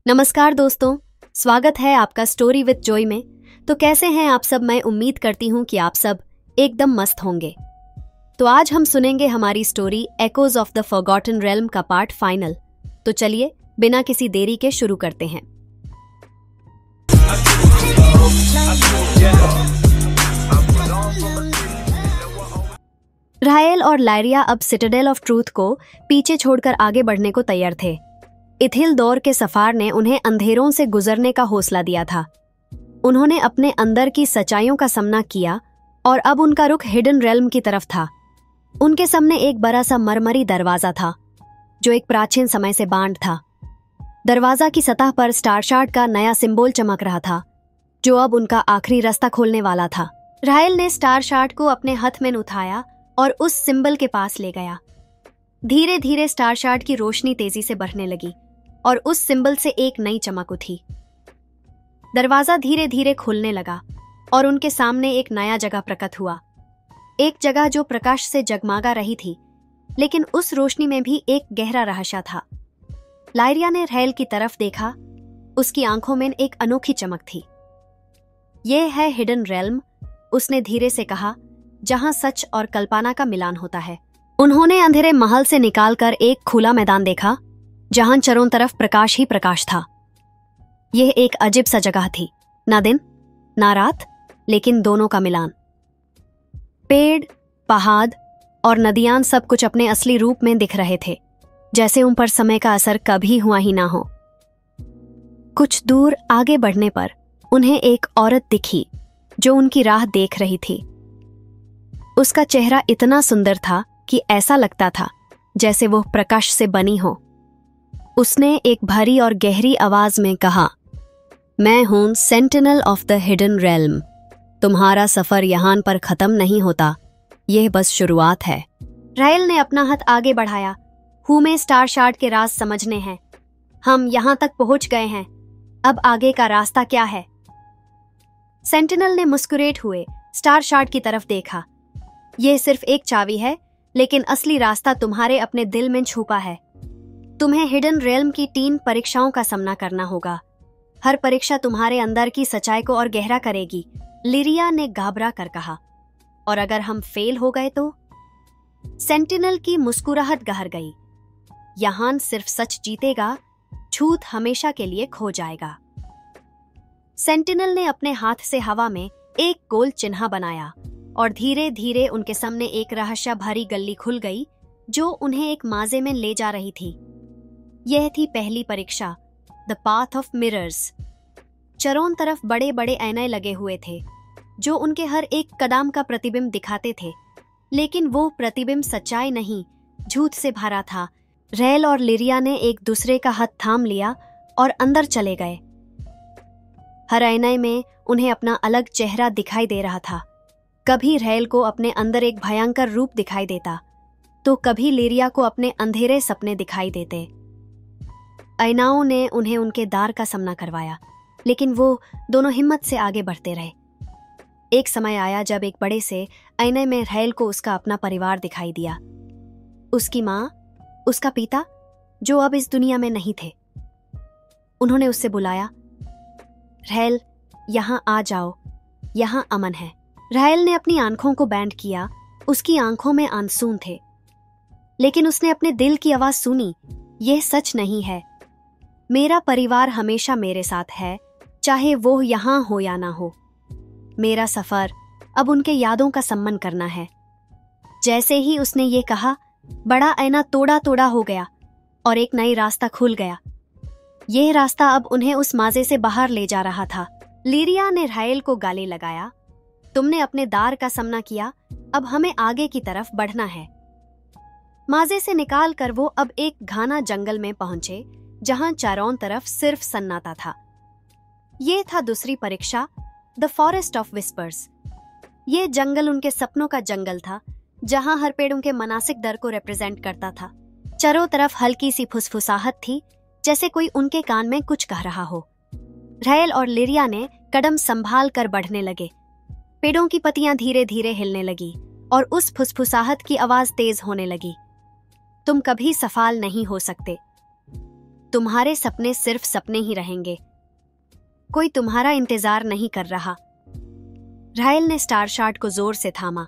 नमस्कार दोस्तों, स्वागत है आपका स्टोरी विद जॉय में। तो कैसे हैं आप सब? मैं उम्मीद करती हूँ कि आप सब एकदम मस्त होंगे। तो आज हम सुनेंगे हमारी story echoes of the forgotten realm का पार्ट फाइनल। तो चलिए बिना किसी देरी के शुरू करते हैं। राहेल और लायरिया अब सिटाडेल ऑफ ट्रूथ को पीछे छोड़कर आगे बढ़ने को तैयार थे। इथिल्दोर के सफार ने उन्हें अंधेरों से गुजरने का हौसला दिया था। उन्होंने अपने अंदर की सच्चाइयों का सामना किया और अब उनका रुख हिडन रेल्म की तरफ था। उनके सामने एक बड़ा सा मरमरी दरवाजा था जो एक प्राचीन समय से बांध था। दरवाजा की सतह पर स्टारशार्ट का नया सिंबल चमक रहा था जो अब उनका आखिरी रास्ता खोलने वाला था। राहेल ने स्टारशार्ट को अपने हाथ में उठाया और उस सिंबल के पास ले गया। धीरे धीरे स्टारशार्ट की रोशनी तेजी से बढ़ने लगी और उस सिंबल से एक नई चमक उठी। दरवाजा धीरे धीरे खुलने लगा और उनके सामने एक नया जगह प्रकट हुआ। एक जगह जो प्रकाश से जगमगा रही थी, लेकिन उस रोशनी में भी एक गहरा रहस्य था। लायरिया ने राहेल की तरफ देखा। उसकी आंखों में एक अनोखी चमक थी। यह है हिडन रेल्म, उसने धीरे से कहा, जहां सच और कल्पना का मिलान होता है। उन्होंने अंधेरे महल से निकालकर एक खुला मैदान देखा जहां चारों तरफ प्रकाश ही प्रकाश था। यह एक अजीब सा जगह थी, ना दिन ना रात, लेकिन दोनों का मिलान। पेड़, पहाड़ और नदियां सब कुछ अपने असली रूप में दिख रहे थे, जैसे उन पर समय का असर कभी हुआ ही ना हो। कुछ दूर आगे बढ़ने पर उन्हें एक औरत दिखी जो उनकी राह देख रही थी। उसका चेहरा इतना सुंदर था कि ऐसा लगता था जैसे वो प्रकाश से बनी हो। उसने एक भारी और गहरी आवाज में कहा, मैं हूं sentinel of the hidden realm. तुम्हारा सफर यहां पर खत्म नहीं होता, यह बस शुरुआत है। राहेल ने अपना हाथ आगे बढ़ाया। हमें स्टारशार्ट के राज समझने हैं। हम यहां तक पहुंच गए हैं, अब आगे का रास्ता क्या है? सेंटिनल ने मुस्कुराते हुए स्टारशार्ट की तरफ देखा। यह सिर्फ एक चाबी है, लेकिन असली रास्ता तुम्हारे अपने दिल में छुपा है। तुम्हें हिडन रेल्म की 3 परीक्षाओं का सामना करना होगा। हर परीक्षा तुम्हारे अंदर की सच्चाई को और गहरा करेगी, लिरिया ने घबरा कर कहा। और अगर हम फेल हो गए तो? सेंटिनल की मुस्कुराहट गहर गई। यहां सिर्फ सच जीतेगा, झूठ हमेशा के लिए खो जाएगा। सेंटिनल ने अपने हाथ से हवा में एक गोल चिन्ह बनाया और धीरे धीरे उनके सामने एक रहस्य भरी गली खुल गई जो उन्हें एक माजे में ले जा रही थी। यह थी पहली परीक्षा, द पाथ ऑफ मिरर्स। चारों तरफ बड़े बड़े ऐने लगे हुए थे जो उनके हर एक कदम का प्रतिबिंब दिखाते थे, लेकिन वो प्रतिबिंब सच्चाई नहीं, झूठ से भरा था। राहेल और लिरिया ने एक दूसरे का हाथ थाम लिया और अंदर चले गए। हर ऐने में उन्हें अपना अलग चेहरा दिखाई दे रहा था। कभी राहेल को अपने अंदर एक भयंकर रूप दिखाई देता, तो कभी लिरिया को अपने अंधेरे सपने दिखाई देते। ऐनाओं ने उन्हें उनके दार का सामना करवाया, लेकिन वो दोनों हिम्मत से आगे बढ़ते रहे। एक समय आया जब एक बड़े से ऐने में राहेल को उसका अपना परिवार दिखाई दिया। उसकी माँ, उसका पिता, जो अब इस दुनिया में नहीं थे। उन्होंने उससे बुलाया, राहेल यहाँ आ जाओ, यहाँ अमन है। राहेल ने अपनी आंखों को बैंड किया। उसकी आंखों में आंसू थे, लेकिन उसने अपने दिल की आवाज सुनी, यह सच नहीं है। मेरा परिवार हमेशा मेरे साथ है, चाहे वो यहाँ हो या ना हो। मेरा सफर अब उनके यादों का सम्मान करना है। जैसे ही उसने ये कहा, बड़ा ऐना तोड़ा तोड़ा हो गया और एक नई रास्ता खुल गया। यह रास्ता अब उन्हें उस माजे से बाहर ले जा रहा था। लिरिया ने राहेल को गाले लगाया, तुमने अपने दार का सामना किया, अब हमें आगे की तरफ बढ़ना है। माजे से निकाल कर वो अब एक घना जंगल में पहुंचे जहां चारों तरफ सिर्फ सन्नाटा था। यह था दूसरी परीक्षा, द फॉरेस्ट ऑफ विस्पर्स। यह जंगल उनके सपनों का जंगल था, जहां हर पेड़ उनके मानसिक डर को रिप्रेजेंट करता था। चारों तरफ हल्की सी फुसफुसाहट थी, जैसे कोई उनके कान में कुछ कह रहा हो। राहेल और लिरिया ने कदम संभाल कर बढ़ने लगे। पेड़ों की पत्तियां धीरे धीरे हिलने लगी और उस फुसफुसाहट की आवाज तेज होने लगी, तुम कभी सफल नहीं हो सकते। तुम्हारे सपने सिर्फ सपने ही रहेंगे। कोई तुम्हारा इंतजार नहीं कर रहा। राहेल ने स्टारशार्ट को जोर से थामा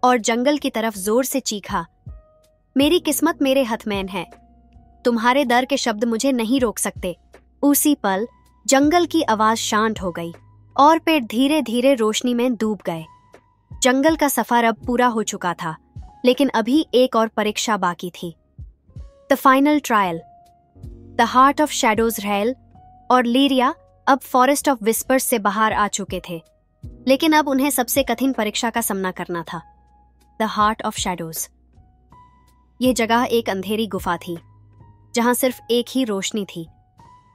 और जंगल की तरफ जोर से चीखा, मेरी किस्मत मेरे हथमैन है। तुम्हारे डर के शब्द मुझे नहीं रोक सकते। उसी पल जंगल की आवाज शांत हो गई और पेड़ धीरे धीरे रोशनी में डूब गए। जंगल का सफर अब पूरा हो चुका था, लेकिन अभी एक और परीक्षा बाकी थी। The final trial. The heart of shadows राहेल और लीरिया अब फॉरेस्ट ऑफ विस्पर्स से बाहर आ चुके थे, लेकिन अब उन्हें सबसे कठिन परीक्षा का सामना करना था। The heart of shadows. यह जगह एक अंधेरी गुफा थी जहां सिर्फ एक ही रोशनी थी,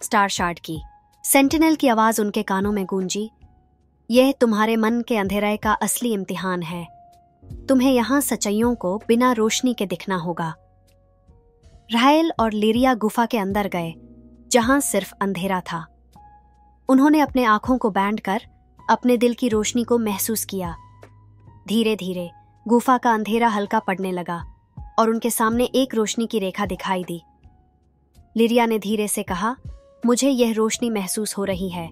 स्टारशार्ट की। सेंटिनल की आवाज उनके कानों में गूंजी, यह तुम्हारे मन के अंधेरे का असली इम्तिहान है। तुम्हें यहां सच्चाइयों को बिना रोशनी के दिखना होगा। राहेल और लीरिया गुफा के अंदर गए जहां सिर्फ अंधेरा था। उन्होंने अपने आंखों को बैंड कर अपने दिल की रोशनी को महसूस किया। धीरे धीरे गुफा का अंधेरा हल्का पड़ने लगा और उनके सामने एक रोशनी की रेखा दिखाई दी। लीरिया ने धीरे से कहा, मुझे यह रोशनी महसूस हो रही है।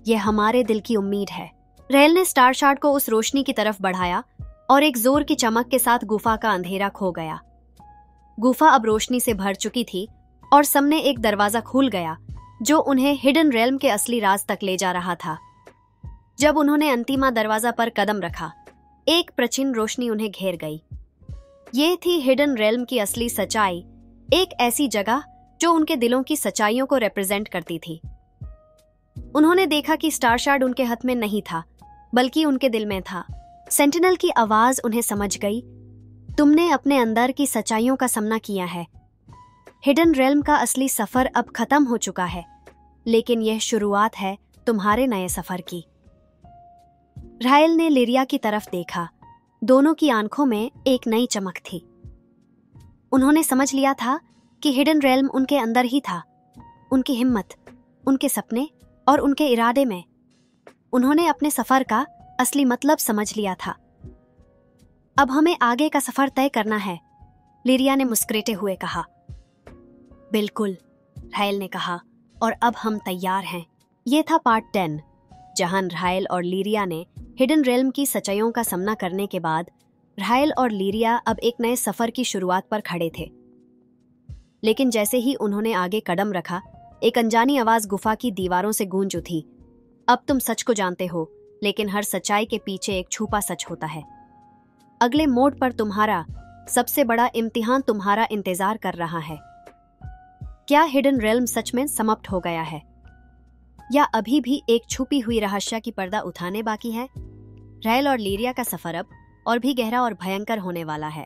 यह हमारे दिल की उम्मीद है। राहेल ने स्टारशार्ट को उस रोशनी की तरफ बढ़ाया और एक जोर की चमक के साथ गुफा का अंधेरा खो गया। गुफा अब रोशनी से भर चुकी थी और सामने एक दरवाजा खुल गया जो उन्हें हिडन रेल्म के असली राज तक ले जा रहा था। जब उन्होंने अंतिमा दरवाजा पर कदम रखा, एक प्रचंड रोशनी उन्हें घेर गई। ये थी हिडन रेल्म की असली सच्चाई, एक ऐसी जगह जो उनके दिलों की सच्चाइयों को रिप्रेजेंट करती थी। उन्होंने देखा कि स्टारशार्ट उनके हाथ में नहीं था, बल्कि उनके दिल में था। सेंटिनल की आवाज उन्हें समझ गई, तुमने अपने अंदर की सच्चाइयों का सामना किया है। हिडन रेल्म का असली सफर अब खत्म हो चुका है, लेकिन यह शुरुआत है तुम्हारे नए सफर की। राहेल ने लीरिया की तरफ देखा। दोनों की आंखों में एक नई चमक थी। उन्होंने समझ लिया था कि हिडन रेल्म उनके अंदर ही था, उनकी हिम्मत, उनके सपने और उनके इरादे में। उन्होंने अपने सफर का असली मतलब समझ लिया था। अब हमें आगे का सफर तय करना है, लीरिया ने मुस्कुराते हुए कहा। बिल्कुल, राहेल ने कहा, और अब हम तैयार हैं। यह था पार्ट 10, जहां राहेल और लीरिया ने हिडन रेल्म की सच्चाइयों का सामना करने के बाद राहेल और लीरिया अब एक नए सफर की शुरुआत पर खड़े थे। लेकिन जैसे ही उन्होंने आगे कदम रखा, एक अनजानी आवाज गुफा की दीवारों से गूंज उठी। अब तुम सच को जानते हो, लेकिन हर सच्चाई के पीछे एक छुपा सच होता है। अगले मोड़ पर तुम्हारा सबसे बड़ा इम्तिहान तुम्हारा इंतजार कर रहा है। क्या हिडन रेल्म सच में समाप्त हो गया है, या अभी भी एक छुपी हुई रहस्य की पर्दा उठाने बाकी है? राहेल और लीरिया का सफर अब और भी गहरा और भयंकर होने वाला है।